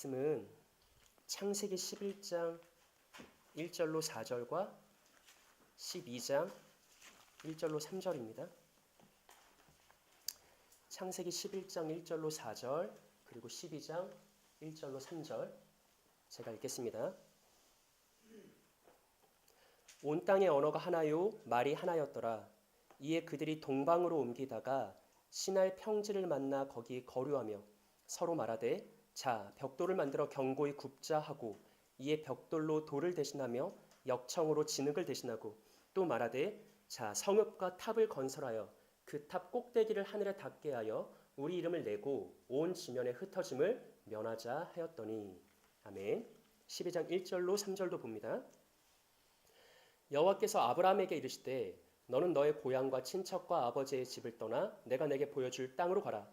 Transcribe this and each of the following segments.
말씀은 창세기 11장 1절로 4절과 12장 1절로 3절입니다. 창세기 11장 1절로 4절 그리고 12장 1절로 3절 제가 읽겠습니다. 온 땅의 언어가 하나요 말이 하나였더라. 이에 그들이 동방으로 옮기다가 시날 평지를 만나 거기 거류하며 서로 말하되 자 벽돌을 만들어 견고히 굽자 하고 이에 벽돌로 돌을 대신하며 역청으로 진흙을 대신하고 또 말하되 자 성읍과 탑을 건설하여 그 탑 꼭대기를 하늘에 닿게 하여 우리 이름을 내고 온 지면에 흩어짐을 면하자 하였더니 아멘. 12장 1절로 3절도 봅니다. 여호와께서 아브라함에게 이르시되 너는 너의 고향과 친척과 아버지의 집을 떠나 내가 내게 보여줄 땅으로 가라.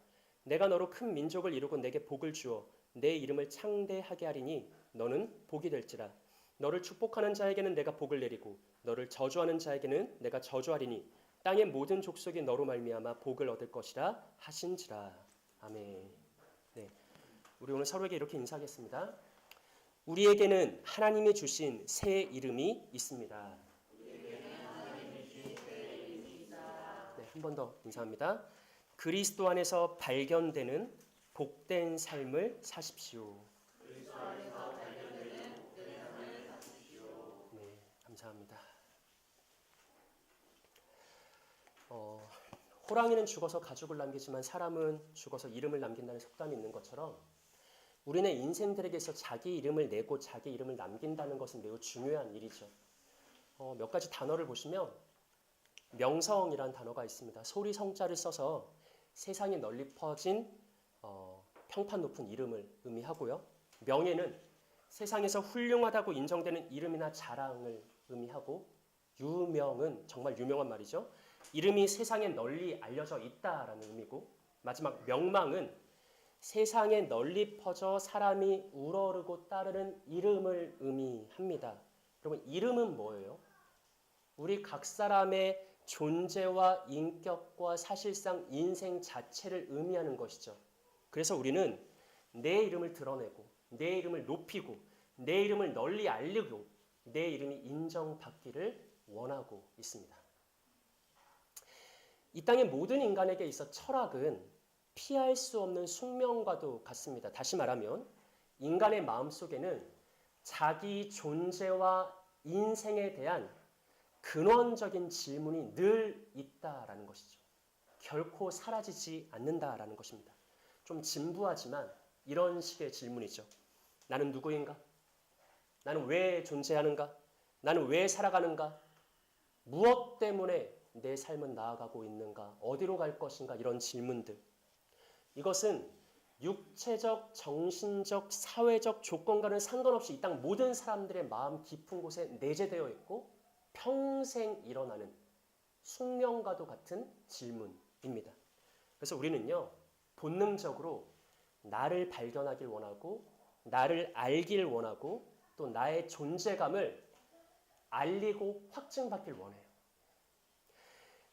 내가 너로 큰 민족을 이루고 내게 복을 주어 내 이름을 창대하게 하리니 너는 복이 될지라. 너를 축복하는 자에게는 내가 복을 내리고 너를 저주하는 자에게는 내가 저주하리니 땅의 모든 족속이 너로 말미암아 복을 얻을 것이라 하신지라. 아멘. 네, 우리 오늘 서로에게 이렇게 인사하겠습니다. 우리에게는 하나님이 주신 새 이름이 있습니다. 네, 한 번 더 인사합니다. 그리스도 안에서 발견되는 복된 삶을 사십시오. 네, 감사합니다. 호랑이는 죽어서 가죽을 남기지만 사람은 죽어서 이름을 남긴다는 속담이 있는 것처럼 우리는 인생들에게서 자기 이름을 내고 자기 이름을 남긴다는 것은 매우 중요한 일이죠. 몇 가지 단어를 보시면 명성이라는 단어가 있습니다. 소리 성자를 써서 세상에 널리 퍼진 평판 높은 이름을 의미하고요. 명예는 세상에서 훌륭하다고 인정되는 이름이나 자랑을 의미하고 유명은 정말 유명한 말이죠. 이름이 세상에 널리 알려져 있다라는 의미고 마지막 명망은 세상에 널리 퍼져 사람이 우러르고 따르는 이름을 의미합니다. 여러분 이름은 뭐예요? 우리 각 사람의 존재와 인격과 사실상 인생 자체를 의미하는 것이죠. 그래서 우리는 내 이름을 드러내고 내 이름을 높이고 내 이름을 널리 알리고 내 이름이 인정받기를 원하고 있습니다. 이 땅의 모든 인간에게 있어 철학은 피할 수 없는 숙명과도 같습니다. 다시 말하면 인간의 마음속에는 자기 존재와 인생에 대한 근원적인 질문이 늘 있다라는 것이죠. 결코 사라지지 않는다라는 것입니다. 좀 진부하지만 이런 식의 질문이죠. 나는 누구인가? 나는 왜 존재하는가? 나는 왜 살아가는가? 무엇 때문에 내 삶은 나아가고 있는가? 어디로 갈 것인가? 이런 질문들. 이것은 육체적, 정신적, 사회적 조건과는 상관없이 이 땅 모든 사람들의 마음 깊은 곳에 내재되어 있고 평생 일어나는 숙명과도 같은 질문입니다. 그래서 우리는요, 본능적으로 나를 발견하길 원하고 나를 알길 원하고 또 나의 존재감을 알리고 확증받길 원해요.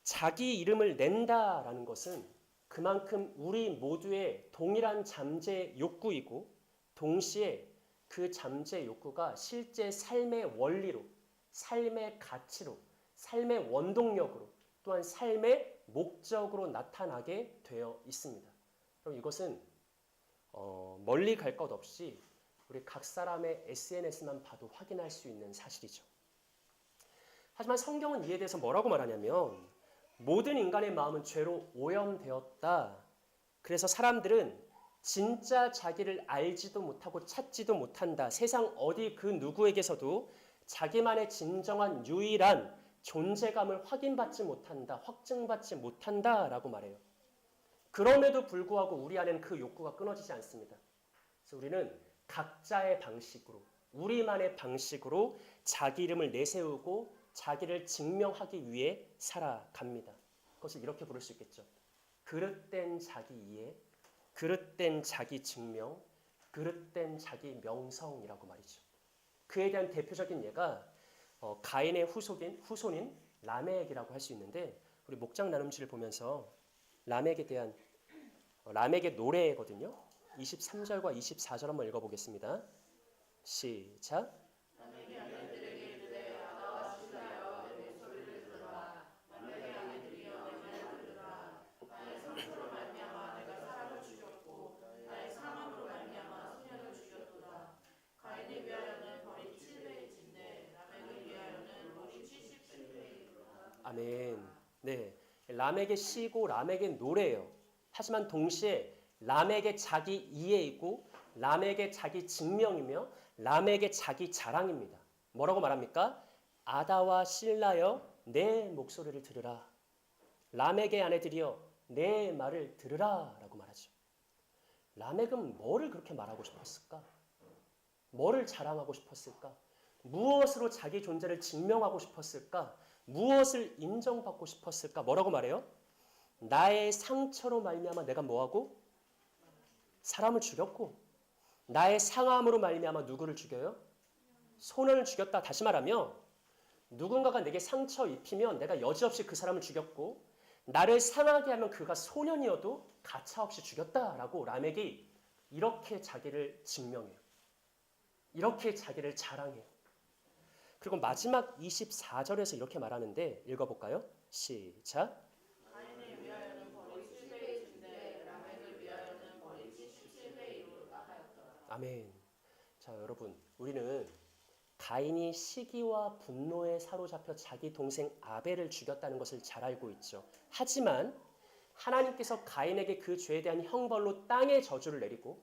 자기 이름을 낸다라는 것은 그만큼 우리 모두의 동일한 잠재 욕구이고 동시에 그 잠재 욕구가 실제 삶의 원리로, 삶의 가치로, 삶의 원동력으로 또한 삶의 목적으로 나타나게 되어 있습니다. 그럼 이것은 멀리 갈 것 없이 우리 각 사람의 SNS만 봐도 확인할 수 있는 사실이죠. 하지만 성경은 이에 대해서 뭐라고 말하냐면 모든 인간의 마음은 죄로 오염되었다. 그래서 사람들은 진짜 자기를 알지도 못하고 찾지도 못한다. 세상 어디 그 누구에게서도 자기만의 진정한 유일한 존재감을 확인받지 못한다. 확증받지 못한다라고 말해요. 그럼에도 불구하고 우리 안에는 그 욕구가 끊어지지 않습니다. 그래서 우리는 각자의 방식으로 우리만의 방식으로 자기 이름을 내세우고 자기를 증명하기 위해 살아갑니다. 그것을 이렇게 부를 수 있겠죠. 그릇된 자기 이해, 그릇된 자기 증명, 그릇된 자기 명성이라고 말이죠. 그에 대한 대표적인 예가 가인의 후손인 라멕이라고 할 수 있는데 우리 목장 나눔지를 보면서 라멕에 대한 라멕의 노래거든요. 23절과 24절 한번 읽어보겠습니다. 시작. 아멘. 네, 람에게 시고 람에게 노래예요. 하지만 동시에 람에게 자기 이해이고 람에게 자기 증명이며 람에게 자기 자랑입니다. 뭐라고 말합니까? 아다와 실라여 내 목소리를 들으라. 람에게 아내들이여 내 말을 들으라 라고 말하죠. 람액은 뭐를 그렇게 말하고 싶었을까? 뭐를 자랑하고 싶었을까? 무엇으로 자기 존재를 증명하고 싶었을까? 무엇을 인정받고 싶었을까? 뭐라고 말해요? 나의 상처로 말미암아 내가 뭐하고? 사람을 죽였고 나의 상함으로 말미암아 누구를 죽여요? 소년을 죽였다. 다시 말하면 누군가가 내게 상처 입히면 내가 여지없이 그 사람을 죽였고 나를 상하게 하면 그가 소년이어도 가차없이 죽였다라고 람액이 이렇게 자기를 증명해요. 이렇게 자기를 자랑해요. 그리고 마지막 24절에서 이렇게 말하는데 읽어볼까요? 시작. 가인을 위하여는 벌이 7배의 진대 라멕을 위하여는 벌이 77배의 이루었다 하였더라. 아멘. 자, 여러분, 우리는 가인이 시기와 분노에 사로잡혀 자기 동생 아벨을 죽였다는 것을 잘 알고 있죠. 하지만 하나님께서 가인에게 그 죄에 대한 형벌로 땅의 저주를 내리고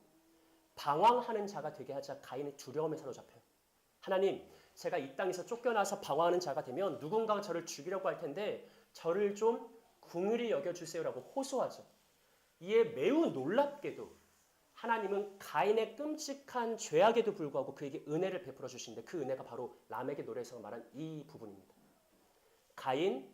방황하는 자가 되게 하자 가인의 두려움에 사로잡혀요. 하나님, 제가 이 땅에서 쫓겨나서 방황하는 자가 되면 누군가가 저를 죽이려고 할 텐데 저를 좀 긍휼히 여겨주세요라고 호소하죠. 이에 매우 놀랍게도 하나님은 가인의 끔찍한 죄악에도 불구하고 그에게 은혜를 베풀어 주시는데 그 은혜가 바로 람에게 노래에서 말한 이 부분입니다. 가인,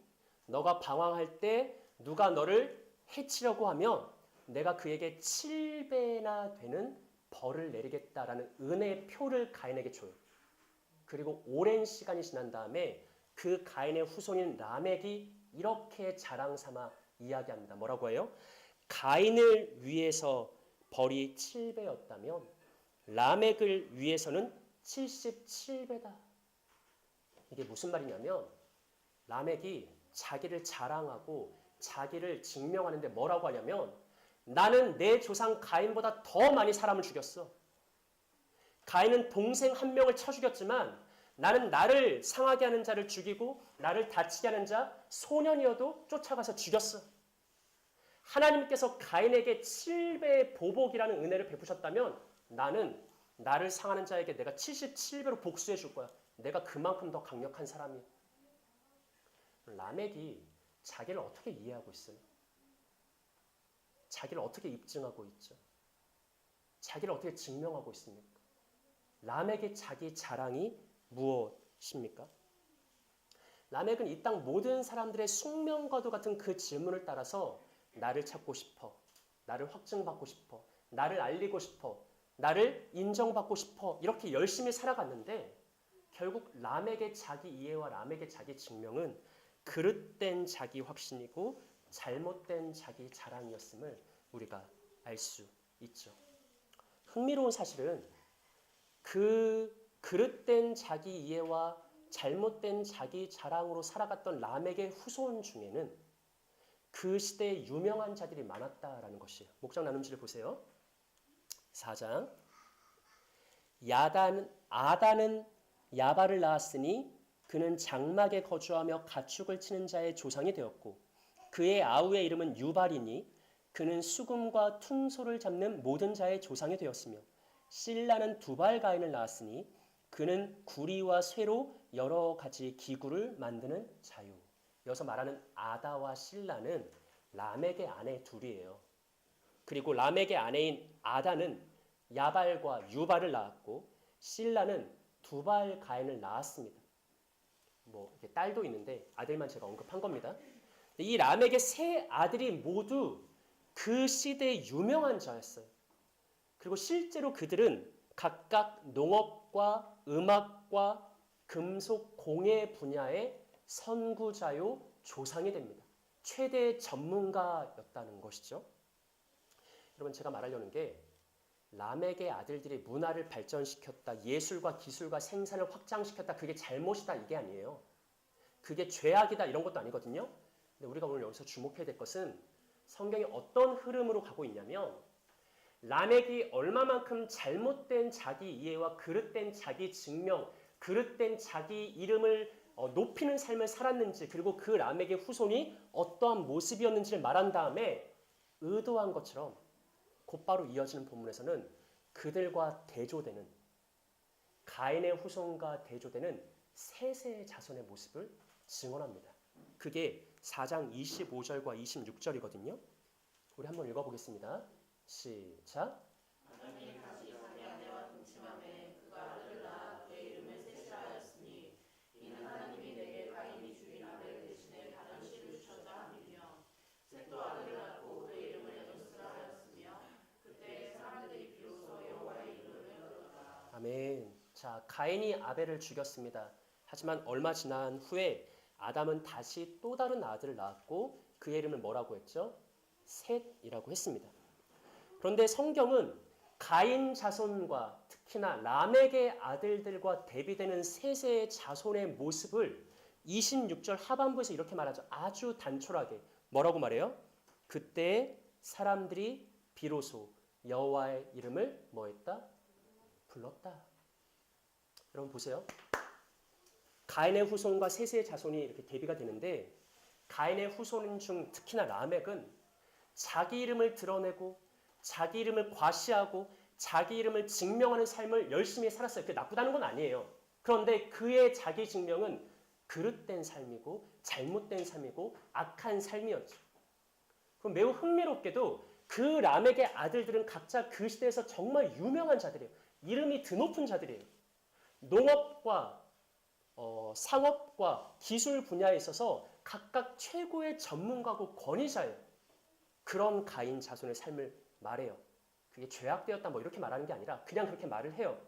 너가 방황할 때 누가 너를 해치려고 하면 내가 그에게 7배나 되는 벌을 내리겠다라는 은혜의 표를 가인에게 줘요. 그리고 오랜 시간이 지난 다음에 그 가인의 후손인 람액이 이렇게 자랑 삼아 이야기합니다. 뭐라고 해요? 가인을 위해서 벌이 7배였다면 람액을 위해서는 77배다. 이게 무슨 말이냐면 람액이 자기를 자랑하고 자기를 증명하는데 뭐라고 하냐면 나는 내 조상 가인보다 더 많이 사람을 죽였어. 가인은 동생 한 명을 쳐 죽였지만 나는 나를 상하게 하는 자를 죽이고 나를 다치게 하는 자 소년이어도 쫓아가서 죽였어. 하나님께서 가인에게 7배의 보복이라는 은혜를 베푸셨다면 나는 나를 상하는 자에게 내가 77배로 복수해 줄 거야. 내가 그만큼 더 강력한 사람이야. 람액이 자기를 어떻게 이해하고 있어요? 자기를 어떻게 입증하고 있죠? 자기를 어떻게 증명하고 있습니까? 람액의 자기 자랑이 무엇입니까? 람액은 이 땅 모든 사람들의 숙명과도 같은 그 질문을 따라서 나를 찾고 싶어, 나를 확증받고 싶어, 나를 알리고 싶어, 나를 인정받고 싶어 이렇게 열심히 살아갔는데 결국 람액의 자기 이해와 람액의 자기 증명은 그릇된 자기 확신이고 잘못된 자기 자랑이었음을 우리가 알 수 있죠. 흥미로운 사실은 그 그릇된 자기 이해와 잘못된 자기 자랑으로 살아갔던 람액의 후손 중에는 그 시대에 유명한 자들이 많았다라는 것이에요. 목장 나눔지를 보세요. 4장. 아다는 야발을 낳았으니 그는 장막에 거주하며 가축을 치는 자의 조상이 되었고 그의 아우의 이름은 유발이니 그는 수금과 퉁소를 잡는 모든 자의 조상이 되었으며 실라는 두발 가인을 낳았으니 그는 구리와 쇠로 여러 가지 기구를 만드는 자유. 여기서 말하는 아다와 실라는 람액의 아내 둘이에요. 그리고 람액의 아내인 아다는 야발과 유발을 낳았고 실라는 두발 가인을 낳았습니다. 뭐 딸도 있는데 아들만 제가 언급한 겁니다. 이 람액의 세 아들이 모두 그 시대의 유명한 자였어요. 그리고 실제로 그들은 각각 농업과 음악과 금속 공예 분야의 선구자요 조상이 됩니다. 최대의 전문가였다는 것이죠. 여러분 제가 말하려는 게 라멕의 아들들이 문화를 발전시켰다. 예술과 기술과 생산을 확장시켰다. 그게 잘못이다. 이게 아니에요. 그게 죄악이다. 이런 것도 아니거든요. 근데 우리가 오늘 여기서 주목해야 될 것은 성경이 어떤 흐름으로 가고 있냐면 라멕이 얼마만큼 잘못된 자기 이해와 그릇된 자기 증명, 그릇된 자기 이름을 높이는 삶을 살았는지, 그리고 그 라멕의 후손이 어떠한 모습이었는지를 말한 다음에 의도한 것처럼 곧바로 이어지는 본문에서는 그들과 대조되는, 가인의 후손과 대조되는 셋의 자손의 모습을 증언합니다. 그게 4장 25절과 26절이거든요. 우리 한번 읽어보겠습니다. 시작. 하나님이 다시 자기 아내와 동침함에 그가 아들을 낳아 그의 이름을 셋이라 하였으니 이는 하나님이 내게 가인이 죽인 아벨 대신에 다른 씨를 주셨다 함이며 셋도 아들을 낳고 그의 이름을 에노스라 하였으며 그때 사람들이 비로소 여호와의 이름을 부르더라. 아멘. 자, 가인이 아벨을 죽였습니다. 하지만 얼마 지난 후에 아담은 다시 또 다른 아들을 낳았고 그의 이름을 뭐라고 했죠? 셋이라고 했습니다. 그런데 성경은 가인 자손과 특히나 라멕의 아들들과 대비되는 셋의 자손의 모습을 26절 하반부에서 이렇게 말하죠. 아주 단촐하게. 뭐라고 말해요? 그때 사람들이 비로소 여호와의 이름을 뭐했다? 불렀다. 여러분 보세요. 가인의 후손과 셋의 자손이 이렇게 대비가 되는데 가인의 후손 중 특히나 라멕은 자기 이름을 드러내고 자기 이름을 과시하고 자기 이름을 증명하는 삶을 열심히 살았어요. 그게 나쁘다는 건 아니에요. 그런데 그의 자기 증명은 그릇된 삶이고 잘못된 삶이고 악한 삶이었죠. 그럼 매우 흥미롭게도 그 라멕의 아들들은 각자 그 시대에서 정말 유명한 자들이에요. 이름이 드높은 자들이에요. 농업과 상업과 기술 분야에 있어서 각각 최고의 전문가고 권위자예요. 그런 가인 자손의 삶을 말해요. 그게 죄악되었다 뭐 이렇게 말하는 게 아니라 그냥 그렇게 말을 해요.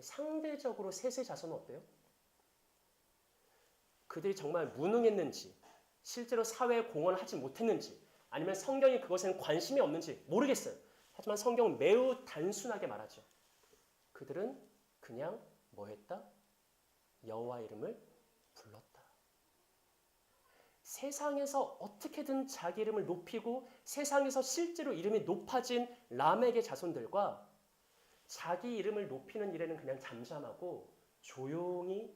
상대적으로 셋의 자손은 어때요? 그들이 정말 무능했는지 실제로 사회에 공헌을 하지 못했는지 아니면 성경이 그것에는 관심이 없는지 모르겠어요. 하지만 성경은 매우 단순하게 말하죠. 그들은 그냥 뭐 했다? 여호와 이름을 불렀다. 세상에서 어떻게든 자기 이름을 높이고 세상에서 실제로 이름이 높아진 라멕의 자손들과 자기 이름을 높이는 일에는 그냥 잠잠하고 조용히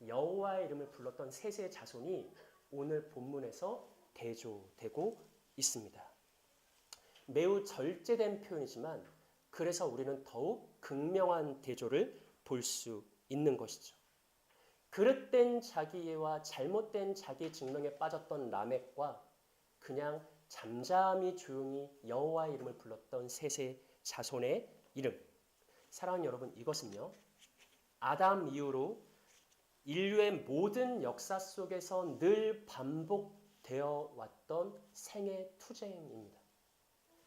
여호와의 이름을 불렀던 셋의 자손이 오늘 본문에서 대조되고 있습니다. 매우 절제된 표현이지만 그래서 우리는 더욱 극명한 대조를 볼 수 있는 것이죠. 그릇된 자기 이해와 잘못된 자기 증명에 빠졌던 라멕과 그냥 잠잠히 조용히 여호와의 이름을 불렀던 셋의 자손의 이름. 사랑하는 여러분, 이것은요. 아담 이후로 인류의 모든 역사 속에서 늘 반복되어 왔던 생애 투쟁입니다.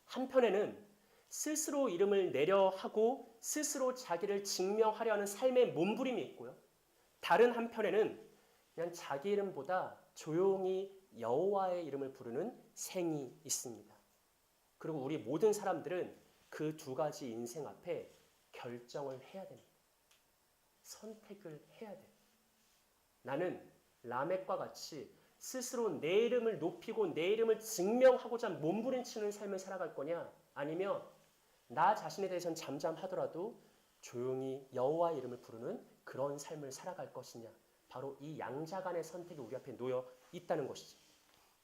한편에는 스스로 이름을 내려 하고 스스로 자기를 증명하려 하는 삶의 몸부림이 있고요. 다른 한편에는 그냥 자기 이름보다 조용히 여호와의 이름을 부르는 생이 있습니다. 그리고 우리 모든 사람들은 그 두 가지 인생 앞에 결정을 해야 됩니다. 선택을 해야 돼요. 나는 라멕과 같이 스스로 내 이름을 높이고 내 이름을 증명하고자 몸부림치는 삶을 살아갈 거냐? 아니면 나 자신에 대해서는 잠잠하더라도 조용히 여호와의 이름을 부르는 그런 삶을 살아갈 것이냐. 바로 이 양자 간의 선택이 우리 앞에 놓여 있다는 것이죠.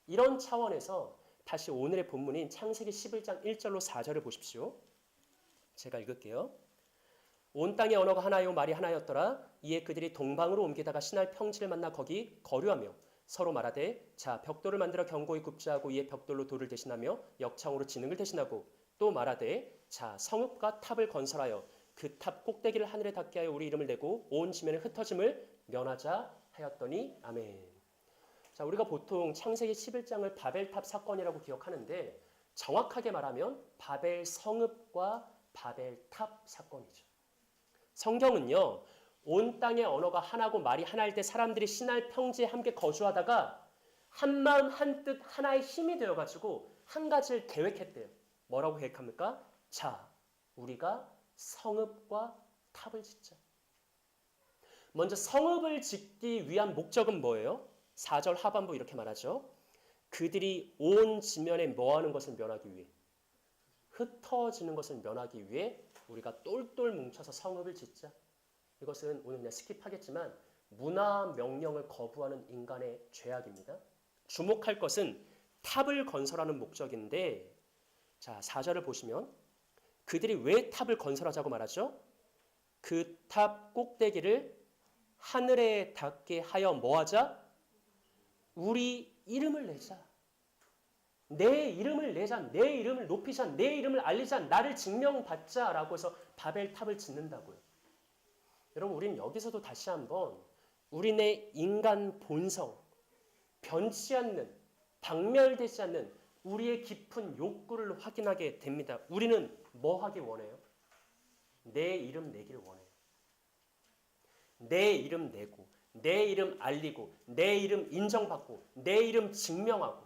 이런 차원에서 다시 오늘의 본문인 창세기 11장 1절로 4절을 보십시오. 제가 읽을게요. 온 땅의 언어가 하나요 말이 하나였더라. 이에 그들이 동방으로 옮기다가 신할 평지를 만나 거기 거류하며 서로 말하되 자 벽돌을 만들어 견고히 굽자 하고 이에 벽돌로 돌을 대신하며 역창으로 지능을 대신하고 또 말하되 자 성읍과 탑을 건설하여 그 탑 꼭대기를 하늘에 닿게 하여 우리 이름을 내고 온 지면에 흩어짐을 면하자 하였더니 아멘. 자, 우리가 보통 창세기 11장을 바벨탑 사건이라고 기억하는데 정확하게 말하면 바벨 성읍과 바벨탑 사건이죠. 성경은요. 온 땅의 언어가 하나고 말이 하나일 때 사람들이 신할 평지에 함께 거주하다가 한마음 한뜻 하나의 힘이 되어가지고 한 가지를 계획했대요. 뭐라고 계획합니까? 자, 우리가 성읍과 탑을 짓자. 먼저 성읍을 짓기 위한 목적은 뭐예요? 4절 하반부 이렇게 말하죠. 그들이 온 지면에 뭐하는 것을 면하기 위해, 흩어지는 것을 면하기 위해 우리가 똘똘 뭉쳐서 성읍을 짓자. 이것은 오늘 그냥 스킵하겠지만 문화 명령을 거부하는 인간의 죄악입니다. 주목할 것은 탑을 건설하는 목적인데, 자 4절을 보시면 그들이 왜 탑을 건설하자고 말하죠? 그 탑 꼭대기를 하늘에 닿게 하여 뭐하자? 우리 이름을 내자. 내 이름을 내자. 내 이름을 높이자. 내 이름을 알리자. 나를 증명받자. 라고 해서 바벨탑을 짓는다고요. 여러분 우리는 여기서도 다시 한번 우리네 인간 본성, 변치 않는, 박멸되지 않는 우리의 깊은 욕구를 확인하게 됩니다. 우리는 뭐 하길 원해요? 내 이름 내길 원해요. 내 이름 내고, 내 이름 알리고, 내 이름 인정받고, 내 이름 증명하고,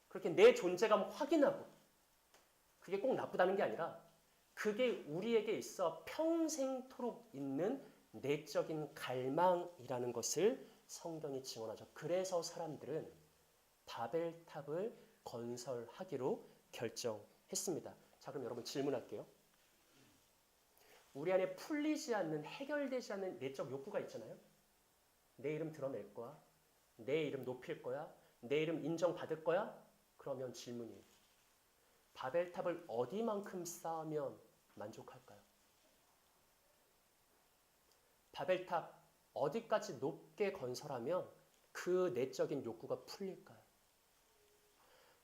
그렇게 내 존재감 확인하고, 그게 꼭 나쁘다는 게 아니라 그게 우리에게 있어 평생토록 있는 내적인 갈망이라는 것을 성경이 증언하죠. 그래서 사람들은 바벨탑을 건설하기로 결정했습니다. 자, 그럼 여러분 질문할게요. 우리 안에 풀리지 않는, 해결되지 않는 내적 욕구가 있잖아요. 내 이름 드러낼 거야. 내 이름 높일 거야. 내 이름 인정받을 거야. 그러면 질문이에요. 바벨탑을 어디만큼 쌓으면 만족할까요? 바벨탑 어디까지 높게 건설하면 그 내적인 욕구가 풀릴까요?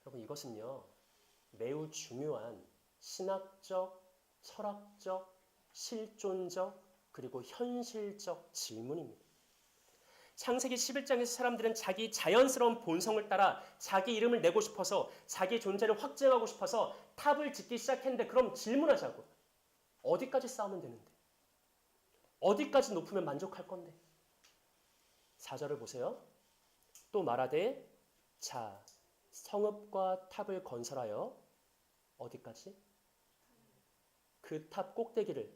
여러분 이것은요. 매우 중요한 신학적, 철학적, 실존적, 그리고 현실적 질문입니다. 창세기 11장에서 사람들은 자기 자연스러운 본성을 따라 자기 이름을 내고 싶어서 자기 존재를 확증하고 싶어서 탑을 짓기 시작했는데 그럼 질문하자고. 어디까지 쌓으면 되는데? 어디까지 높으면 만족할 건데? 4절을 보세요. 또 말하되 자 성읍과 탑을 건설하여 어디까지? 그 탑 꼭대기를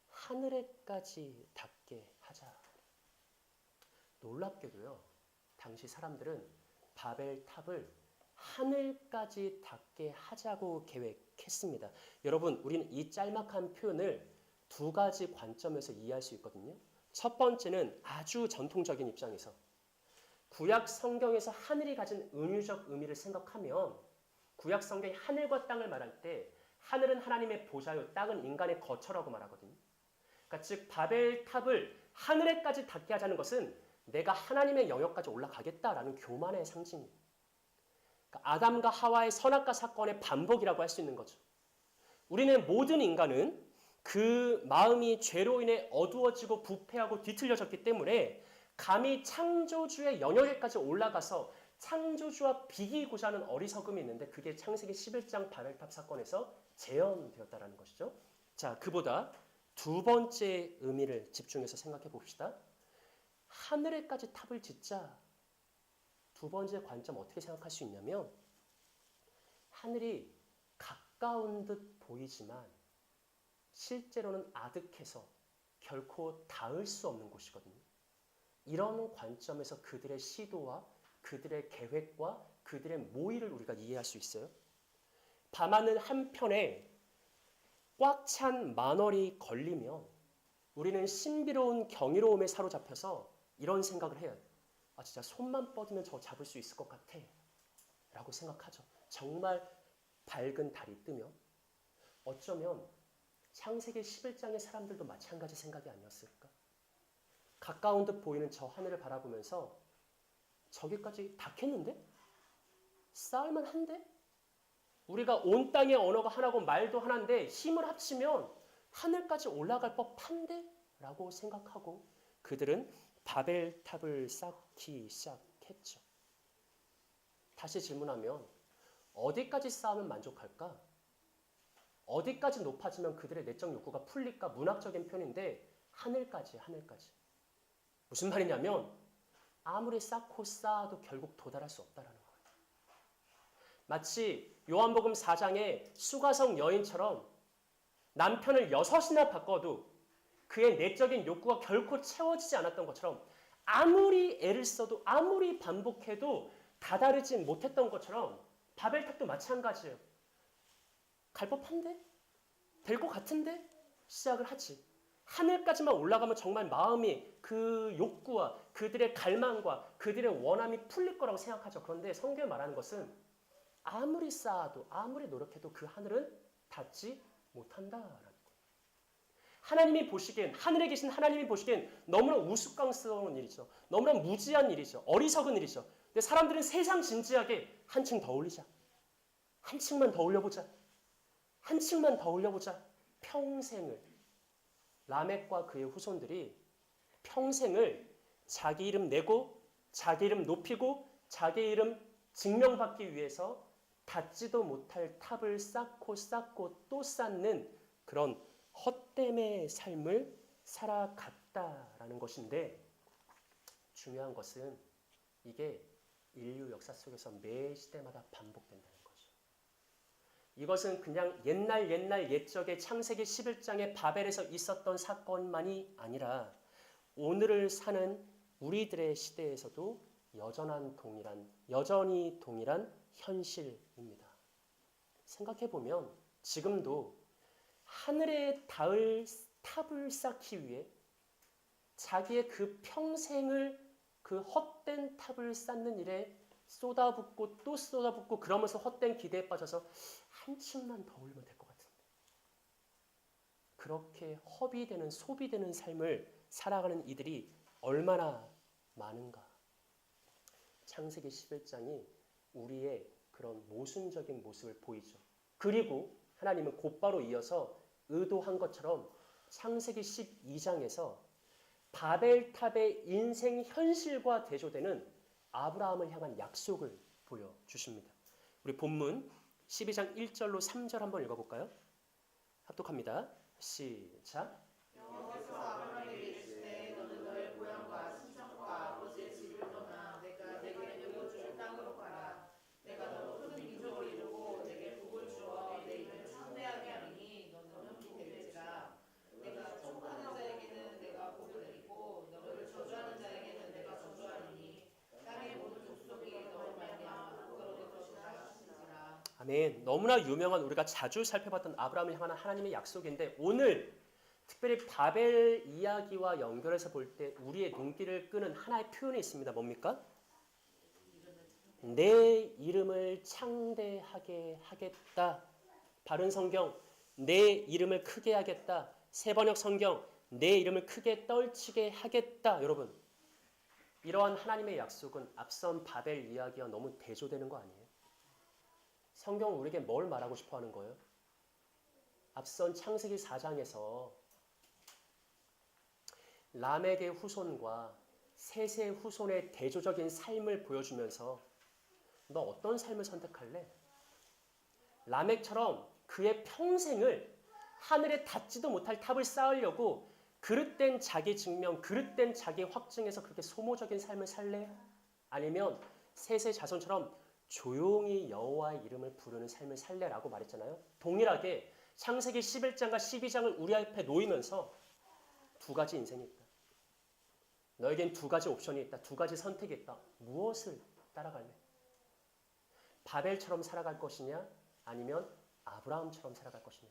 하늘에까지 닿게 하자. 놀랍게도요. 당시 사람들은 바벨탑을 하늘까지 닿게 하자고 계획했습니다. 여러분, 우리는 이 짤막한 표현을 두 가지 관점에서 이해할 수 있거든요. 첫 번째는 아주 전통적인 입장에서 구약 성경에서 하늘이 가진 은유적 의미를 생각하면 구약 성경이 하늘과 땅을 말할 때 하늘은 하나님의 보좌요, 땅은 인간의 거처라고 말하거든요. 그러니까 즉 바벨탑을 하늘에까지 닿게 하자는 것은 내가 하나님의 영역까지 올라가겠다라는 교만의 상징입니다. 그러니까 아담과 하와의 선악과 사건의 반복이라고 할 수 있는 거죠. 우리는 모든 인간은 그 마음이 죄로 인해 어두워지고 부패하고 뒤틀려졌기 때문에 감히 창조주의 영역에까지 올라가서 창조주와 비기고자 하는 어리석음이 있는데 그게 창세기 11장 바벨탑 사건에서 재현되었다는 것이죠. 자, 그보다 두 번째 의미를 집중해서 생각해 봅시다. 하늘에까지 탑을 짓자. 두 번째 관점 어떻게 생각할 수 있냐면 하늘이 가까운 듯 보이지만 실제로는 아득해서 결코 닿을 수 없는 곳이거든요. 이런 관점에서 그들의 시도와 그들의 계획과 그들의 모의를 우리가 이해할 수 있어요. 밤하늘 한편에 꽉 찬 만월이 걸리면 우리는 신비로운 경이로움에 사로잡혀서 이런 생각을 해요. 아 진짜 손만 뻗으면 저거 잡을 수 있을 것 같아 라고 생각하죠. 정말 밝은 달이 뜨면 어쩌면 창세기 11장의 사람들도 마찬가지 생각이 아니었을까? 가까운 듯 보이는 저 하늘을 바라보면서 저기까지 닿겠는데? 쌓을만 한데? 우리가 온 땅의 언어가 하나고 말도 하나인데 힘을 합치면 하늘까지 올라갈 법한데? 라고 생각하고 그들은 바벨탑을 쌓기 시작했죠. 다시 질문하면 어디까지 쌓으면 만족할까? 어디까지 높아지면 그들의 내적 욕구가 풀릴까? 문학적인 표현인데 하늘까지. 무슨 말이냐면 아무리 쌓고 쌓아도 결국 도달할 수 없다라는 거예요. 마치 요한복음 4장의 수가성 여인처럼 남편을 6이나 바꿔도 그의 내적인 욕구가 결코 채워지지 않았던 것처럼 아무리 애를 써도 아무리 반복해도 다다르지 못했던 것처럼 바벨탑도 마찬가지예요. 갈 법한데? 될 것 같은데? 시작을 하지. 하늘까지만 올라가면 정말 마음이 그 욕구와 그들의 갈망과 그들의 원함이 풀릴 거라고 생각하죠. 그런데 성경이 말하는 것은 아무리 쌓아도 아무리 노력해도 그 하늘은 닿지 못한다라는 거예요. 하나님이 보시기엔 하늘에 계신 하나님이 보시기엔 너무나 우스꽝스러운 일이죠. 너무나 무지한 일이죠. 어리석은 일이죠. 근데 사람들은 세상 진지하게 한층 더 올리자. 한층만 더 올려보자. 한층만 더 올려보자. 평생을 라멕과 그의 후손들이 평생을 자기 이름 내고 자기 이름 높이고 자기 이름 증명받기 위해서 닿지도 못할 탑을 쌓고 또 쌓는 그런 헛됨의 삶을 살아갔다라는 것인데 중요한 것은 이게 인류 역사 속에서 매 시대마다 반복된다는 거죠. 이것은 그냥 옛날 옛적의 창세기 11장의 바벨에서 있었던 사건만이 아니라 오늘을 사는 우리들의 시대에서도 여전히 동일한 현실입니다. 생각해보면 지금도 하늘에 닿을 탑을 쌓기 위해 자기의 그 평생을 그 헛된 탑을 쌓는 일에 쏟아붓고 또 쏟아붓고 그러면서 헛된 기대에 빠져서 한층만 더 올리면 될 것 같은데 그렇게 허비되는 소비되는 삶을 살아가는 이들이 얼마나 많은가. 창세기 11장이 우리의 그런 모순적인 모습을 보이죠. 그리고 하나님은 곧바로 이어서 의도한 것처럼 창세기 12장에서 바벨탑의 인생 현실과 대조되는 아브라함을 향한 약속을 보여주십니다. 우리 본문 12장 1절로 3절 한번 읽어볼까요? 합독합니다. 시작. 여호와께서 아브라함에게 이르시되 너는 너의 고향과 친척과 아버지의 집을 떠나 내가 내게 보여줄 땅으로 가라. 내가 너로 큰 민족을 이루고 내게 복을 주어 내 이름을 창대하게 하리니 너는 복이 될지라. 내가 축복하는 자에게는 내가 복을 드리고 너를 저주하는 자에게는 내가 저주하리니 땅의 모든 족속이 너로 말미암아 복을 얻을 것이라 하시니라. 아멘. 너무나 유명한 우리가 자주 살펴봤던 아브라함을 향한 하나님의 약속인데 오늘 특별히 바벨 이야기와 연결해서 볼 때 우리의 눈길을 끄는 하나의 표현이 있습니다. 뭡니까? 내 이름을 창대하게 하겠다. 바른 성경, 내 이름을 크게 하겠다. 세번역 성경, 내 이름을 크게 떨치게 하겠다. 여러분, 이러한 하나님의 약속은 앞선 바벨 이야기와 너무 대조되는 거 아니에요? 성경은 우리에게 뭘 말하고 싶어 하는 거예요? 앞선 창세기 4장에서 라멕의 후손과 셋의 후손의 대조적인 삶을 보여주면서 너 어떤 삶을 선택할래? 라멕처럼 그의 평생을 하늘에 닿지도 못할 탑을 쌓으려고 그릇된 자기 증명, 그릇된 자기 확증에서 그렇게 소모적인 삶을 살래? 아니면 셋의 자손처럼 조용히 여호와의 이름을 부르는 삶을 살래라고 말했잖아요. 동일하게 창세기 11장과 12장을 우리 앞에 놓이면서 두 가지 인생이 있다. 너에겐 두 가지 옵션이 있다. 두 가지 선택이 있다. 무엇을 따라갈래? 바벨처럼 살아갈 것이냐? 아니면 아브라함처럼 살아갈 것이냐?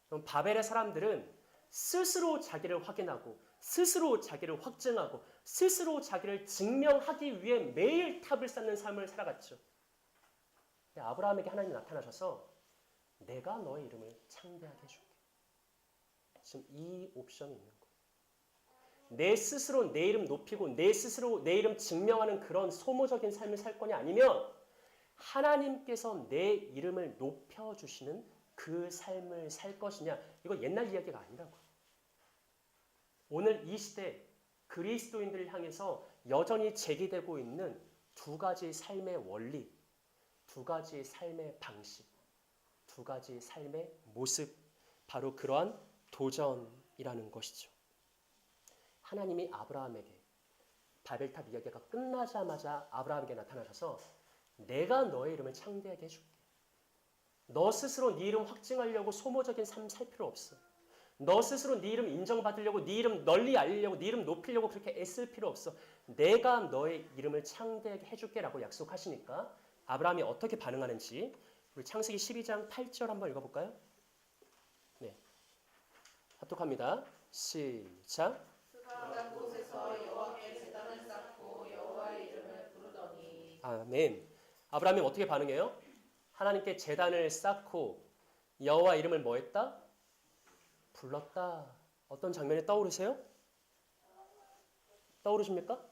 그럼 바벨의 사람들은 스스로 자기를 확인하고 스스로 자기를 확증하고 스스로 자기를 증명하기 위해 매일 탑을 쌓는 삶을 살아갔죠. 근데 아브라함에게 하나님이 나타나셔서 내가 너의 이름을 창대하게 해줄게. 지금 이 옵션이 있는 거예요. 내 스스로 내 이름 높이고 내 스스로 내 이름 증명하는 그런 소모적인 삶을 살 거냐 아니면 하나님께서 내 이름을 높여주시는 그 삶을 살 것이냐. 이거 옛날 이야기가 아니라고요. 오늘 이 시대 그리스도인들을 향해서 여전히 제기되고 있는 두 가지 삶의 원리, 두 가지 삶의 방식, 두 가지 삶의 모습, 바로 그러한 도전이라는 것이죠. 하나님이 아브라함에게 바벨탑 이야기가 끝나자마자 아브라함에게 나타나셔서 내가 너의 이름을 창대하게 해줄게. 너 스스로 네 이름 확증하려고 소모적인 삶 살 필요 없어. 너 스스로 네 이름 인정받으려고 네 이름 널리 알리려고 네 이름 높이려고 그렇게 애쓸 필요 없어. 내가 너의 이름을 창대하게 해줄게라고 약속하시니까 아브라함이 어떻게 반응하는지 우리 창세기 12장 8절 한번 읽어볼까요? 네, 합독합니다. 시작. 그가 곳에서 여호와께 제단을 쌓고 여호와의 이름을 부르더니 아멘. 아브라함이 어떻게 반응해요? 하나님께 제단을 쌓고 여호와 이름을 뭐 했다? 불렀다. 어떤 장면이 떠오르세요? 떠오르십니까?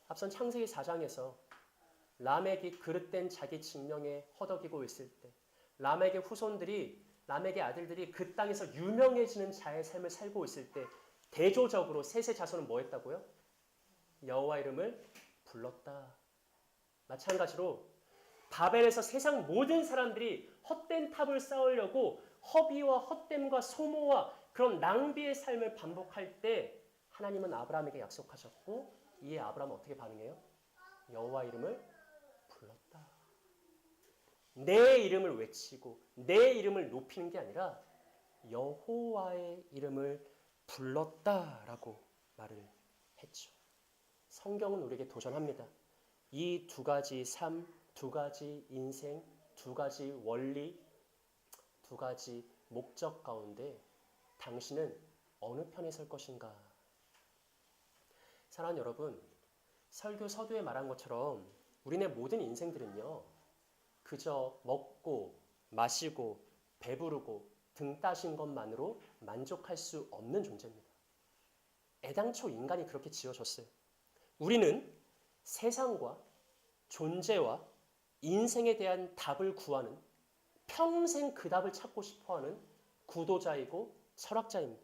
앞선 창세기 4장에서 라멕이 그릇된 자기 증명에 허덕이고 있을 때 라멕의 후손들이 라멕의 아들들이 그 땅에서 유명해지는 자의 삶을 살고 있을 때 대조적으로 셋의 자손은 뭐 했다고요? 여호와 이름을 불렀다. 마찬가지로 바벨에서 세상 모든 사람들이 헛된 탑을 쌓으려고 허비와 헛됨과 소모와 그런 낭비의 삶을 반복할 때 하나님은 아브라함에게 약속하셨고 이에 아브라함은 어떻게 반응해요? 여호와 이름을 불렀다. 내 이름을 외치고 내 이름을 높이는 게 아니라 여호와의 이름을 불렀다라고 말을 했죠. 성경은 우리에게 도전합니다. 이 두 가지 삶, 두 가지 인생, 두 가지 원리, 두 가지 목적 가운데 당신은 어느 편에 설 것인가? 사랑하는 여러분, 설교 서두에 말한 것처럼 우리네 모든 인생들은요, 그저 먹고 마시고 배부르고 등 따신 것만으로 만족할 수 없는 존재입니다. 애당초 인간이 그렇게 지어졌어요. 우리는 세상과 존재와 인생에 대한 답을 구하는 평생 그 답을 찾고 싶어하는 구도자이고 철학자입니다.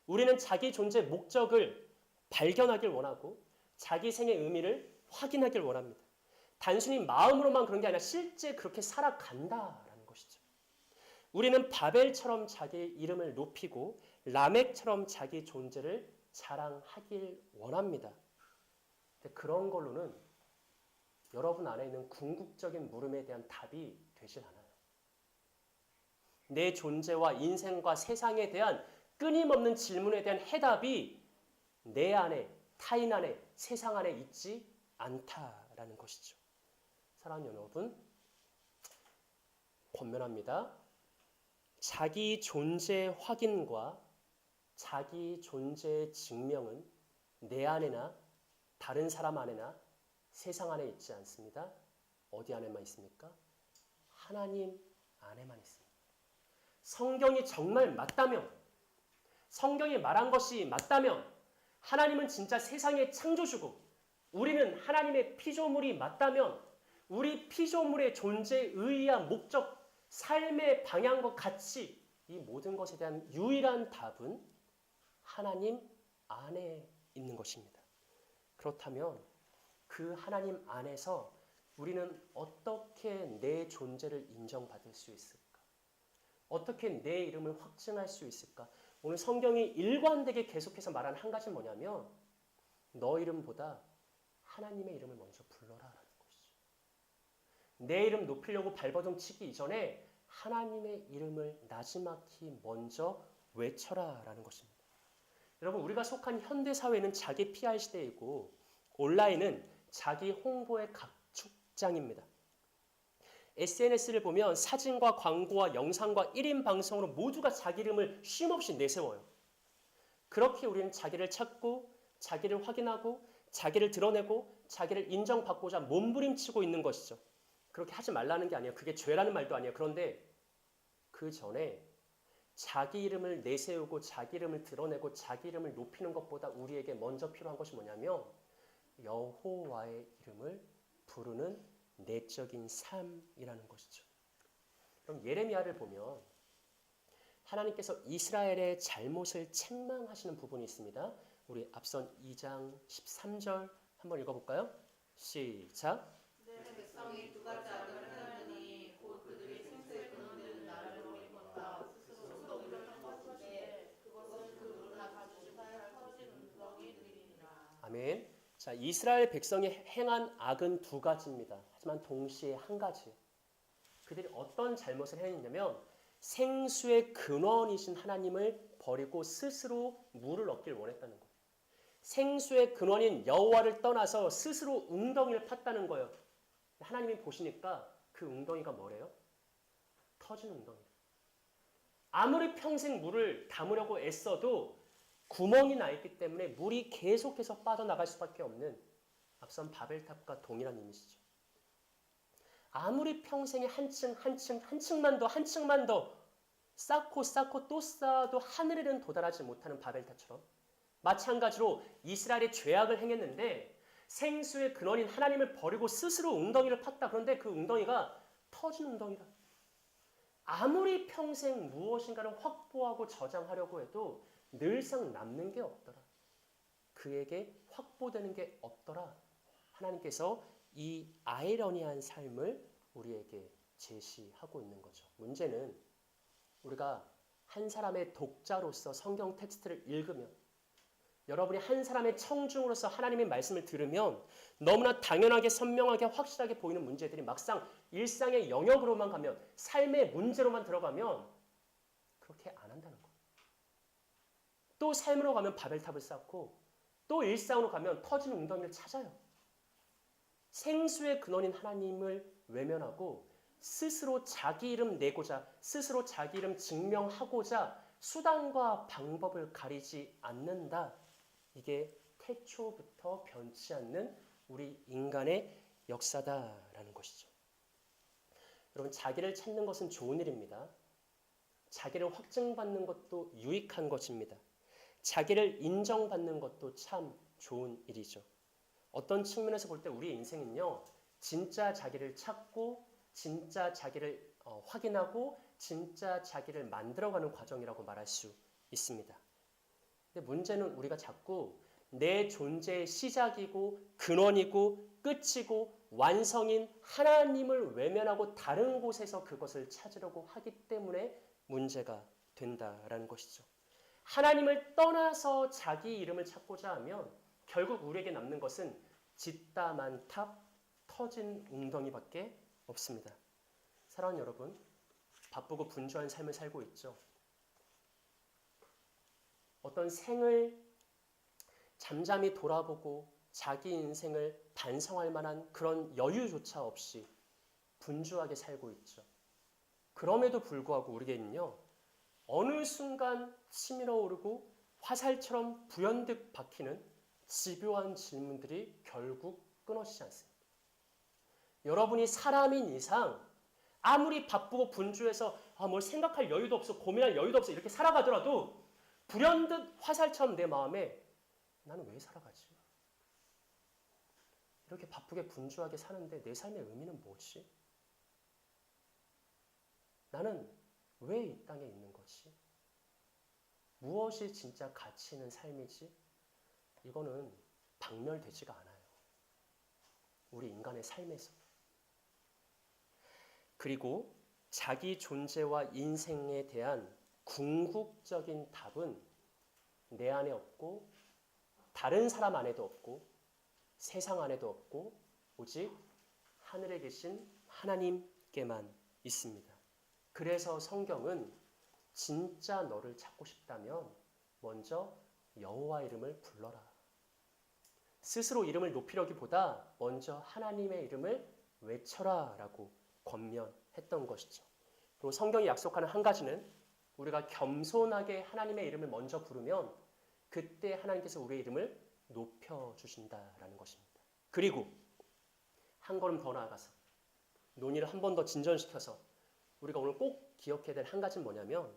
우리는 자기 존재 목적을 발견하길 원하고 자기 생의 의미를 확인하길 원합니다. 단순히 마음으로만 그런 게 아니라 실제 그렇게 살아간다라는 것이죠. 우리는 바벨처럼 자기 이름을 높이고 라멕처럼 자기 존재를 자랑하길 원합니다. 근데 그런 걸로는 여러분 안에 있는 궁극적인 물음에 대한 답이 되질 않아요. 내 존재와 인생과 세상에 대한 끊임없는 질문에 대한 해답이 내 안에, 타인 안에, 세상 안에 있지 않다라는 것이죠. 사랑하는 여러분, 권면합니다. 자기 존재 확인과 자기 존재 증명은 내 안에나 다른 사람 안에나 세상 안에 있지 않습니다. 어디 안에만 있습니까? 하나님 안에만 있습니다. 성경이 정말 맞다면, 성경이 말한 것이 맞다면 하나님은 진짜 세상의 창조주고 우리는 하나님의 피조물이 맞다면 우리 피조물의 존재, 의의와 목적, 삶의 방향과 가치 이 모든 것에 대한 유일한 답은 하나님 안에 있는 것입니다. 그렇다면 그 하나님 안에서 우리는 어떻게 내 존재를 인정받을 수 있을까? 어떻게 내 이름을 확증할 수 있을까? 오늘 성경이 일관되게 계속해서 말하는 한 가지는 뭐냐면 너 이름보다 하나님의 이름을 먼저 불러라라는 것이죠. 내 이름 높이려고 발버둥 치기 이전에 하나님의 이름을 나지막히 먼저 외쳐라라는 것입니다. 여러분, 우리가 속한 현대사회는 자기 PR 시대이고 온라인은 자기 홍보의 각축장입니다. SNS를 보면 사진과 광고와 영상과 1인 방송으로 모두가 자기 이름을 쉼없이 내세워요. 그렇게 우리는 자기를 찾고 자기를 확인하고 자기를 드러내고 자기를 인정받고자 몸부림치고 있는 것이죠. 그렇게 하지 말라는 게 아니에요. 그게 죄라는 말도 아니에요. 그런데 그 전에 자기 이름을 내세우고 자기 이름을 드러내고 자기 이름을 높이는 것보다 우리에게 먼저 필요한 것이 뭐냐면 여호와의 이름을 부르는 내적인 삶이라는 것이죠. 그럼 예레미야를 보면 하나님께서 이스라엘의 잘못을 책망하시는 부분이 있습니다. 우리 앞선 2장 13절 한번 읽어볼까요? 시작. 내 백성이 두 가지 악을 행하느니 곧 그들이 생수의 근원되는 나를 버리건다 스스로 노력한 것인데 그것은 그 누구나 다 주시할 터진 운덩이들이니라. 아멘. 자, 이스라엘 백성이 행한 악은 두 가지입니다. 하지만 동시에 한 가지. 그들이 어떤 잘못을 했냐면 생수의 근원이신 하나님을 버리고 스스로 물을 얻길 원했다는 거예요. 생수의 근원인 여호와를 떠나서 스스로 웅덩이를 팠다는 거예요. 하나님이 보시니까 그 웅덩이가 뭐래요? 터진 웅덩이. 아무리 평생 물을 담으려고 애써도 구멍이 나 있기 때문에 물이 계속해서 빠져나갈 수밖에 없는 앞선 바벨탑과 동일한 이미지죠. 아무리 평생에 한층만 더 쌓고 또 쌓아도 하늘에는 도달하지 못하는 바벨탑처럼 마찬가지로 이스라엘이 죄악을 행했는데 생수의 근원인 하나님을 버리고 스스로 웅덩이를 팠다. 그런데 그 웅덩이가 터진 웅덩이다. 아무리 평생 무엇인가를 확보하고 저장하려고 해도 늘상 남는 게 없더라. 그에게 확보되는 게 없더라. 하나님께서 이 아이러니한 삶을 우리에게 제시하고 있는 거죠. 문제는 우리가 한 사람의 독자로서 성경 텍스트를 읽으면, 여러분이 한 사람의 청중으로서 하나님의 말씀을 들으면 너무나 당연하게 선명하게 확실하게 보이는 문제들이 막상 일상의 영역으로만 가면, 삶의 문제로만 들어가면 그렇게 안 한다는 거예요. 또 삶으로 가면 바벨탑을 쌓고 또 일상으로 가면 터진 웅덩이를 찾아요. 생수의 근원인 하나님을 외면하고 스스로 자기 이름 내고자, 스스로 자기 이름 증명하고자 수단과 방법을 가리지 않는다. 이게 태초부터 변치 않는 우리 인간의 역사다라는 것이죠. 여러분, 자기를 찾는 것은 좋은 일입니다. 자기를 확증받는 것도 유익한 것입니다. 자기를 인정받는 것도 참 좋은 일이죠. 어떤 측면에서 볼 때 우리 인생은요, 진짜 자기를 찾고 진짜 자기를 확인하고 진짜 자기를 만들어가는 과정이라고 말할 수 있습니다. 근데 문제는 우리가 자꾸 내 존재의 시작이고 근원이고 끝이고 완성인 하나님을 외면하고 다른 곳에서 그것을 찾으려고 하기 때문에 문제가 된다라는 것이죠. 하나님을 떠나서 자기 이름을 찾고자 하면 결국 우리에게 남는 것은 짓다만 탑, 터진 웅덩이밖에 없습니다. 사랑하는 여러분, 바쁘고 분주한 삶을 살고 있죠. 어떤 생을 잠잠히 돌아보고 자기 인생을 반성할 만한 그런 여유조차 없이 분주하게 살고 있죠. 그럼에도 불구하고 우리에게는요, 어느 순간 치밀어 오르고 화살처럼 불현듯 박히는 집요한 질문들이 결국 끊어지지 않습니다. 여러분이 사람인 이상 아무리 바쁘고 분주해서 뭘 생각할 여유도 없어, 고민할 여유도 없어 이렇게 살아가더라도 불현듯 화살처럼 내 마음에 나는 왜 살아가지? 이렇게 바쁘게 분주하게 사는데 내 삶의 의미는 뭐지? 나는 왜 이 땅에 있는 거지? 무엇이 진짜 가치 있는 삶이지? 이거는 박멸되지가 않아요. 우리 인간의 삶에서. 그리고 자기 존재와 인생에 대한 궁극적인 답은 내 안에 없고 다른 사람 안에도 없고 세상 안에도 없고 오직 하늘에 계신 하나님께만 있습니다. 그래서 성경은 진짜 너를 찾고 싶다면 먼저 여호와 이름을 불러라. 스스로 이름을 높이려기보다 먼저 하나님의 이름을 외쳐라 라고 권면했던 것이죠. 그리고 성경이 약속하는 한 가지는 우리가 겸손하게 하나님의 이름을 먼저 부르면 그때 하나님께서 우리의 이름을 높여주신다라는 것입니다. 그리고 한 걸음 더 나아가서 논의를 한 번 더 진전시켜서 우리가 오늘 꼭 기억해야 될 한 가지는 뭐냐면,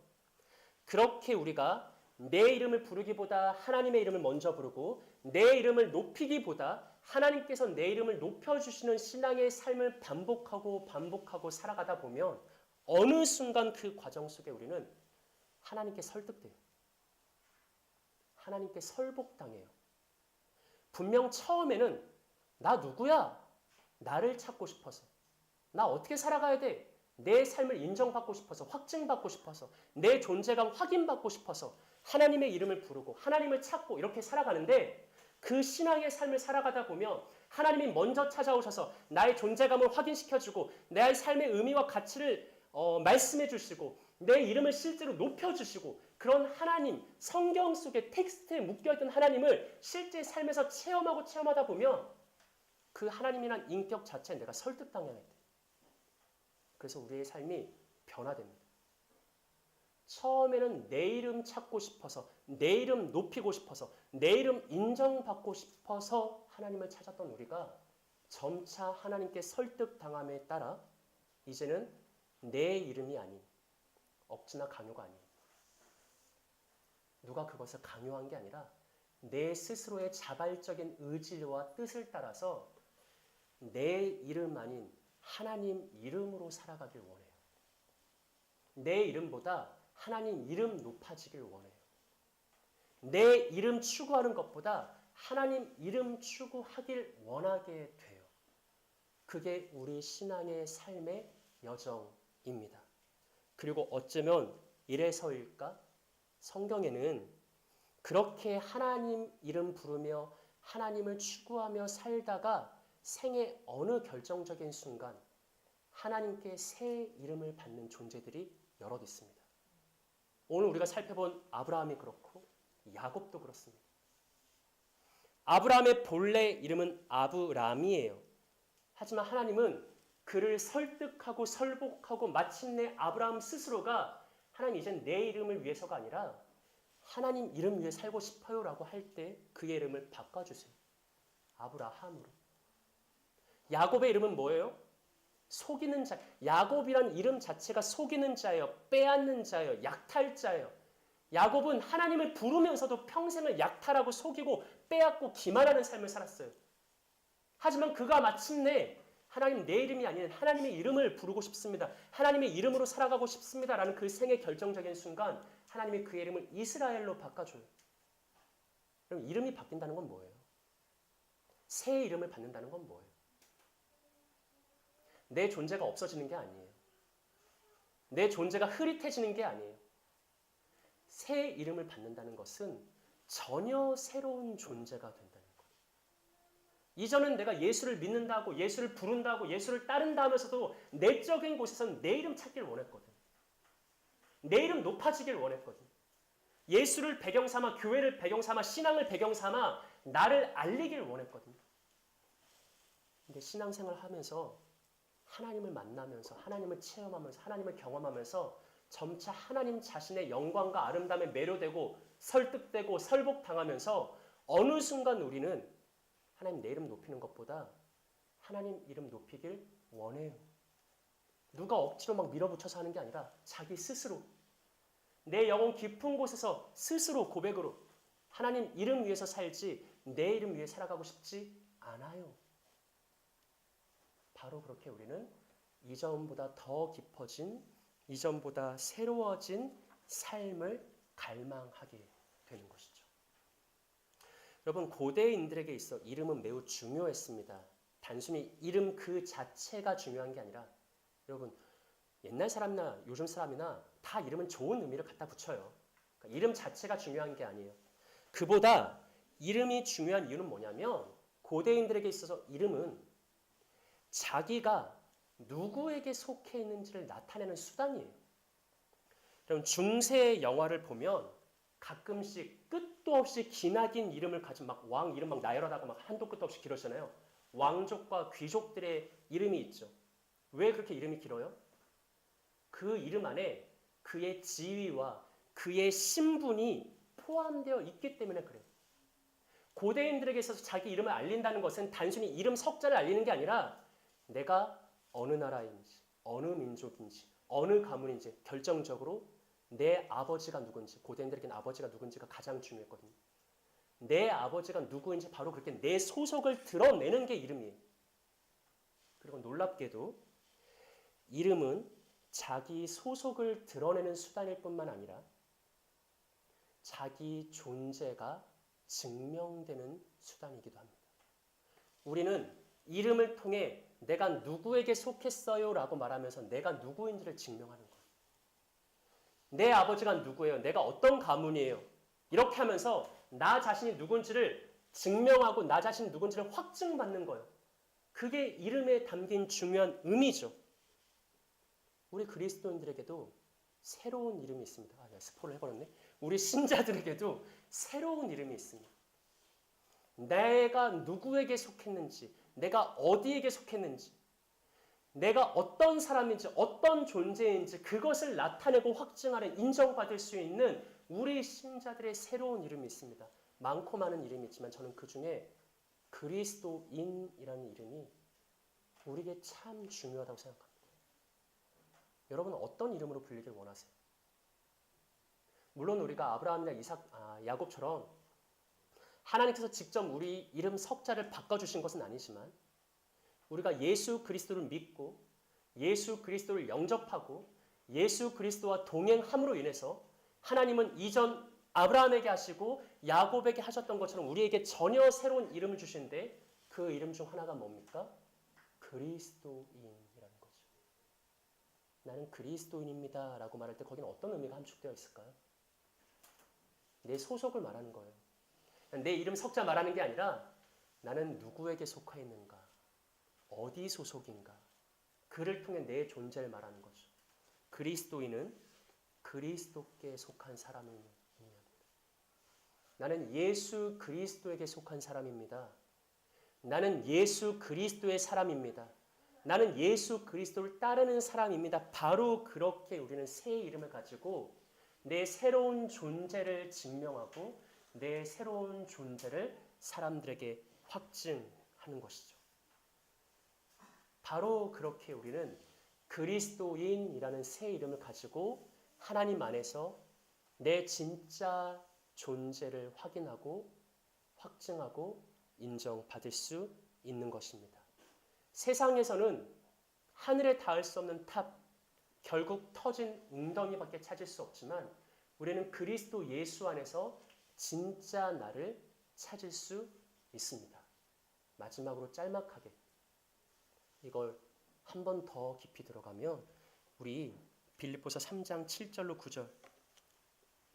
그렇게 우리가 내 이름을 부르기보다 하나님의 이름을 먼저 부르고 내 이름을 높이기보다 하나님께서 내 이름을 높여주시는 신앙의 삶을 반복하고 살아가다 보면 어느 순간 그 과정 속에 우리는 하나님께 설득돼요. 하나님께 설복당해요. 분명 처음에는 나 누구야? 나를 찾고 싶어서. 나 어떻게 살아가야 돼? 내 삶을 인정받고 싶어서, 확증받고 싶어서, 내 존재감 확인받고 싶어서 하나님의 이름을 부르고 하나님을 찾고 이렇게 살아가는데 그 신앙의 삶을 살아가다 보면 하나님이 먼저 찾아오셔서 나의 존재감을 확인시켜주고 나의 삶의 의미와 가치를 말씀해 주시고 내 이름을 실제로 높여주시고 그런 하나님, 성경 속의 텍스트에 묶여있던 하나님을 실제 삶에서 체험하다 보면 그 하나님이란 인격 자체에 내가 설득당하게 돼. 그래서 우리의 삶이 변화됩니다. 처음에는 내 이름 찾고 싶어서, 내 이름 높이고 싶어서, 내 이름 인정받고 싶어서 하나님을 찾았던 우리가 점차 하나님께 설득당함에 따라 이제는 내 이름이 아닌 억지나 강요가 아닌 누가 그것을 강요한 게 아니라 내 스스로의 자발적인 의지와 뜻을 따라서 내 이름 아닌 하나님 이름으로 살아가길 원해요. 내 이름보다 하나님 이름 높아지길 원해요. 내 이름 추구하는 것보다 하나님 이름 추구하길 원하게 돼요. 그게 우리 신앙의 삶의 여정입니다. 그리고 어쩌면 이래서일까? 성경에는 그렇게 하나님 이름 부르며 하나님을 추구하며 살다가 생의 어느 결정적인 순간 하나님께 새 이름을 받는 존재들이 여럿 있습니다. 오늘 우리가 살펴본 아브라함이 그렇고 야곱도 그렇습니다. 아브라함의 본래 이름은 아브람이에요. 하지만 하나님은 그를 설득하고 설복하고 마침내 아브라함 스스로가 하나님 이젠 내 이름을 위해서가 아니라 하나님 이름 위해 살고 싶어요 라고 할 때 그의 이름을 바꿔주세요. 아브라함으로. 야곱의 이름은 뭐예요? 속이는 자. 야곱이란 이름 자체가 속이는 자예요. 빼앗는 자예요. 약탈자예요. 야곱은 하나님을 부르면서도 평생을 약탈하고 속이고 빼앗고 기만하는 삶을 살았어요. 하지만 그가 마침내 하나님 내 이름이 아닌 하나님의 이름을 부르고 싶습니다. 하나님의 이름으로 살아가고 싶습니다. 라는 그 생의 결정적인 순간 하나님이 그의 이름을 이스라엘로 바꿔줘요. 그럼 이름이 바뀐다는 건 뭐예요? 새 이름을 받는다는 건 뭐예요? 내 존재가 없어지는 게 아니에요. 내 존재가 흐릿해지는 게 아니에요. 새 이름을 받는다는 것은 전혀 새로운 존재가 된다는 거예요. 이전은 내가 예수를 믿는다고 예수를 부른다고 예수를 따른다 하면서도 내적인 곳에서는 내 이름 찾길 원했거든. 내 이름 높아지길 원했거든. 예수를 배경 삼아 교회를 배경 삼아 신앙을 배경 삼아 나를 알리길 원했거든. 근데 신앙생활 하면서 하나님을 만나면서 하나님을 체험하면서 하나님을 경험하면서 점차 하나님 자신의 영광과 아름다움에 매료되고 설득되고 설복당하면서 어느 순간 우리는 하나님 내 이름 높이는 것보다 하나님 이름 높이길 원해요. 누가 억지로 막 밀어붙여서 하는 게 아니라 자기 스스로 내 영혼 깊은 곳에서 스스로 고백으로 하나님 이름 위해서 살지 내 이름 위해 살아가고 싶지 않아요. 바로 그렇게 우리는 이전보다 더 깊어진 이전보다 새로워진 삶을 갈망하게 되는 것이죠. 여러분 고대인들에게 있어 이름은 매우 중요했습니다. 단순히 이름 그 자체가 중요한 게 아니라 여러분 옛날 사람이나 요즘 사람이나 다 이름은 좋은 의미를 갖다 붙여요. 그러니까 이름 자체가 중요한 게 아니에요. 그보다 이름이 중요한 이유는 뭐냐면 고대인들에게 있어서 이름은 자기가 누구에게 속해 있는지를 나타내는 수단이에요. 여러분 중세 영화를 보면 가끔씩 끝도 없이 기나긴 이름을 가진 막 왕 이름 막 나열하다가 막 한도 끝도 없이 길어지잖아요. 왕족과 귀족들의 이름이 있죠. 왜 그렇게 이름이 길어요? 그 이름 안에 그의 지위와 그의 신분이 포함되어 있기 때문에 그래요. 고대인들에게 있어서 자기 이름을 알린다는 것은 단순히 이름 석자를 알리는 게 아니라 내가 어느 나라인지, 어느 민족인지, 어느 가문인지 결정적으로 내 아버지가 누군지, 고대인들에게는 아버지가 누군지가 가장 중요했거든요. 내 아버지가 누구인지 바로 그렇게 내 소속을 드러내는 게 이름이에요. 그리고 놀랍게도 이름은 자기 소속을 드러내는 수단일 뿐만 아니라 자기 존재가 증명되는 수단이기도 합니다. 우리는 이름을 통해 내가 누구에게 속했어요 라고 말하면서 내가 누구인지를 증명하는 거예요. 내 아버지가 누구예요? 내가 어떤 가문이에요? 이렇게 하면서 나 자신이 누군지를 증명하고 나 자신 누군지를 확증받는 거예요. 그게 이름에 담긴 중요한 의미죠. 우리 그리스도인들에게도 새로운 이름이 있습니다. 내가 스포를 해버렸네. 우리 신자들에게도 새로운 이름이 있습니다. 내가 누구에게 속했는지, 내가 어디에게 속했는지, 내가 어떤 사람인지, 어떤 존재인지 그것을 나타내고 확증하는, 인정받을 수 있는 우리 신자들의 새로운 이름이 있습니다. 많고 많은 이름이 있지만 저는 그 중에 그리스도인이라는 이름이 우리에게 참 중요하다고 생각합니다. 여러분 어떤 이름으로 불리길 원하세요? 물론 우리가 아브라함이나 야곱처럼 하나님께서 직접 우리 이름 석자를 바꿔주신 것은 아니지만 우리가 예수 그리스도를 믿고 예수 그리스도를 영접하고 예수 그리스도와 동행함으로 인해서 하나님은 이전 아브라함에게 하시고 야곱에게 하셨던 것처럼 우리에게 전혀 새로운 이름을 주시는데 그 이름 중 하나가 뭡니까? 그리스도인이라는 거죠. 나는 그리스도인입니다 라고 말할 때 거기는 어떤 의미가 함축되어 있을까요? 내 소속을 말하는 거예요. 내 이름 석자 말하는 게 아니라 나는 누구에게 속해 있는가? 어디 소속인가? 그를 통해 내 존재를 말하는 거죠. 그리스도인은 그리스도께 속한 사람을 의미합니다. 나는 예수 그리스도에게 속한 사람입니다. 나는 예수 그리스도의 사람입니다. 나는 예수 그리스도를 따르는 사람입니다. 바로 그렇게 우리는 새 이름을 가지고 내 새로운 존재를 증명하고 내 새로운 존재를 사람들에게 확증하는 것이죠. 바로 그렇게 우리는 그리스도인이라는 새 이름을 가지고 하나님 안에서 내 진짜 존재를 확인하고 확증하고 인정받을 수 있는 것입니다. 세상에서는 하늘에 닿을 수 없는 탑, 결국 터진 웅덩이밖에 찾을 수 없지만 우리는 그리스도 예수 안에서 진짜 나를 찾을 수 있습니다. 마지막으로 짤막하게 이걸 한 번 더 깊이 들어가면 우리 빌립보서 3장 7절로 9절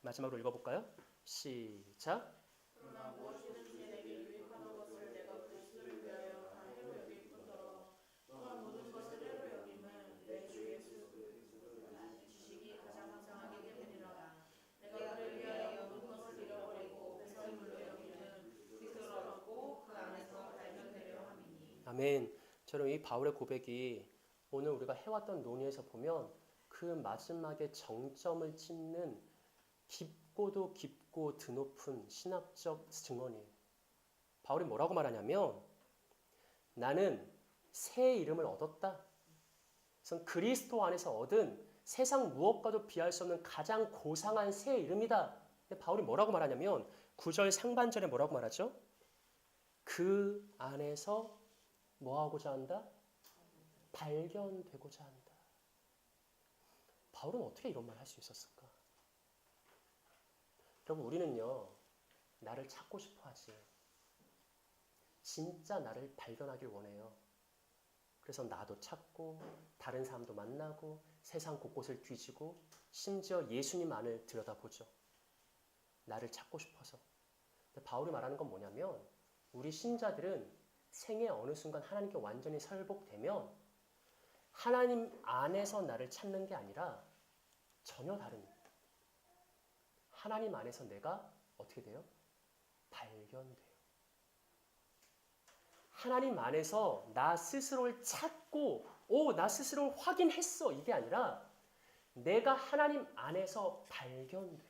마지막으로 읽어볼까요? 시작. 그러나 무엇이든지 내게 유익하는 것을 내가 그리스도를 위하여 다 해로 여길 뿐더러 또한 모든 것을 해로 여김은 내 주 예수 그리스도를 아는 지식이 가장 합당하게 되느니라. 내가 그를 위하여 모든 것을 잃어버리고 배설물로 여기는 그리스도를 얻고 그 안에서 발견되려 함이니. 아멘. 저는 이 바울의 고백이 오늘 우리가 해왔던 논의에서 보면 그 마지막에 정점을 찍는 깊고도 깊고 드높은 신학적 증언이에요. 바울이 뭐라고 말하냐면 나는 새 이름을 얻었다. 그래서 그리스도 안에서 얻은 세상 무엇과도 비할 수 없는 가장 고상한 새 이름이다. 근데 바울이 뭐라고 말하냐면 9절 상반절에 뭐라고 말하죠? 그 안에서 뭐하고자 한다? 발견되고자 한다. 바울은 어떻게 이런 말을 할 수 있었을까? 여러분 우리는요 나를 찾고 싶어 하지 진짜 나를 발견하길 원해요. 그래서 나도 찾고 다른 사람도 만나고 세상 곳곳을 뒤지고 심지어 예수님 안을 들여다보죠. 나를 찾고 싶어서. 근데 바울이 말하는 건 뭐냐면 우리 신자들은 생애 어느 순간 하나님께 완전히 설복되면 하나님 안에서 나를 찾는 게 아니라 전혀 다른 하나님 안에서 내가 어떻게 돼요? 발견돼요. 하나님 안에서 나 스스로를 찾고 나 스스로를 확인했어 이게 아니라 내가 하나님 안에서 발견돼요.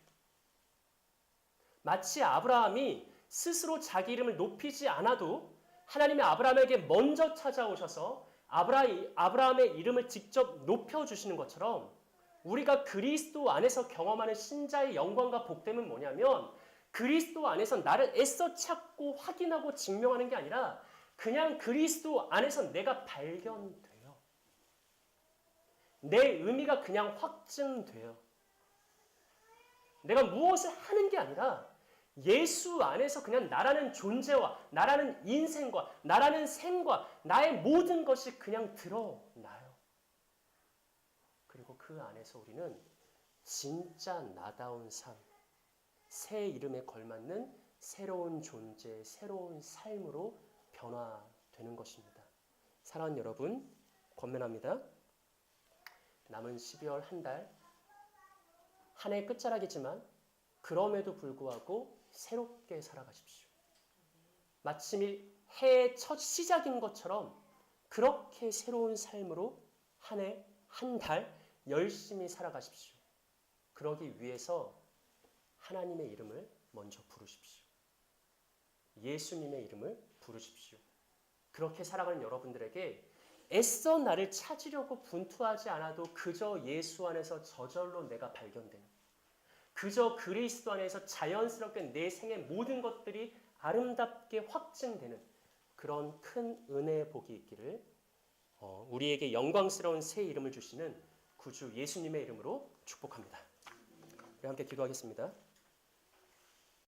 마치 아브라함이 스스로 자기 이름을 높이지 않아도 하나님이 아브라함에게 먼저 찾아오셔서 아브라함의 이름을 직접 높여주시는 것처럼 우리가 그리스도 안에서 경험하는 신자의 영광과 복됨은 뭐냐면 그리스도 안에서 나를 애써 찾고 확인하고 증명하는 게 아니라 그냥 그리스도 안에서 내가 발견돼요. 내 의미가 그냥 확증돼요. 내가 무엇을 하는 게 아니라 예수 안에서 그냥 나라는 존재와 나라는 인생과 나라는 생과 나의 모든 것이 그냥 드러나요. 그리고 그 안에서 우리는 진짜 나다운 삶, 새 이름에 걸맞는 새로운 존재, 새로운 삶으로 변화되는 것입니다. 사랑하는 여러분, 권면합니다. 남은 12월 한 달, 한 해 끝자락이지만 그럼에도 불구하고 새롭게 살아가십시오. 마침 해의 첫 시작인 것처럼 그렇게 새로운 삶으로 한 해, 한 달 열심히 살아가십시오. 그러기 위해서 하나님의 이름을 먼저 부르십시오. 예수님의 이름을 부르십시오. 그렇게 살아가는 여러분들에게 애써 나를 찾으려고 분투하지 않아도 그저 예수 안에서 저절로 내가 발견되는, 그저 그리스도 안에서 자연스럽게 내 생의 모든 것들이 아름답게 확증되는 그런 큰 은혜의 복이 있기를 우리에게 영광스러운 새 이름을 주시는 구주 예수님의 이름으로 축복합니다. 우리 함께 기도하겠습니다.